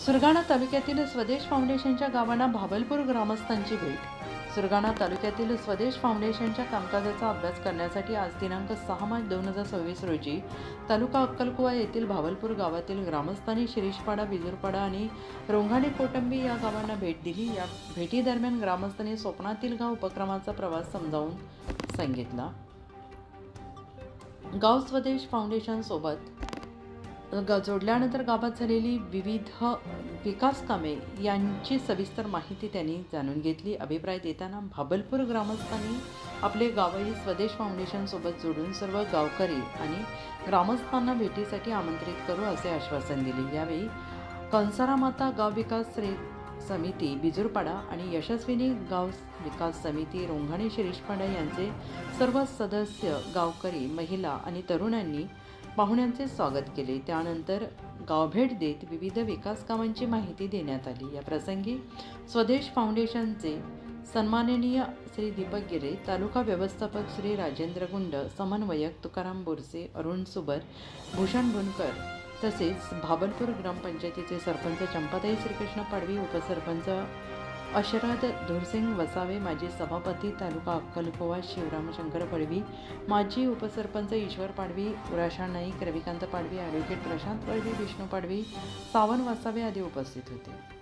सुरगाणा तालुक्यातील स्वदेश फाउंडेशनच्या गावांना भावलपूर ग्रामस्थांची भेट। सुरगाणा तालुक्यातील स्वदेश फाउंडेशनच्या कामकाजाचा अभ्यास करण्यासाठी आज दिनांक 6 मार्च 2026 रोजी तालुका अक्कलकुवा येथील भावलपूर गावातील ग्रामस्थांनी शिरीषपाडा, बिजूरपाडा आणि रोंघाणे कोटंबी या गावांना भेट दिली। या भेटीदरम्यान ग्रामस्थांनी स्वप्नातील गाव उपक्रमाचा प्रवास समजावून सांगितला। गाव स्वदेश फाउंडेशन सोबत जोडल्यानंतर गावात झालेली विविध विकास कामे यांची सविस्तर माहिती त्यांनी जाणून घेतली। अभिप्राय देताना भावलपूर ग्रामस्थांनी आपले गावही स्वदेश फाउंडेशन सोबत जोडून सर्व गावकरी आणि ग्रामस्थांना भेटीसाठी आमंत्रित करू असे आश्वासन दिले। यावेळी कंसारा माता गाव विकास समिती बिजूरपाडा आणि यशस्विनी गाव विकास समिती रोंघाणे शिरीषपाडा यांचे सर्व सदस्य, गावकरी, महिला आणि तरुणांनी पाहुण्यांचे स्वागत केले। त्यानंतर गावभेट देत विविध विकास कामांची माहिती देण्यात आली। या प्रसंगी स्वदेश फाउंडेशनचे सन्माननीय श्री दीपक गिरे, तालुका व्यवस्थापक श्री राजेंद्र गुंड, समन्वयक तुकाराम बोरसे, अरुण सुबर, भूषण बुनकर तसेच भावलपूर ग्रामपंचायतीचे सरपंच चंपाताई श्रीकृष्ण पाडवी, उपसरपंच अशरद धुरसिंग वसावे, माजी सभापती तालुका अक्कलकुवा शिवराम शंकर पडवी, माजी उपसरपंच ईश्वर पाडवी, उराशा नाईक, रविकांत पाडवी, ॲडव्होकेट प्रशांत पाडवी, विष्णू पाडवी, सावन वसावे आदी उपस्थित होते।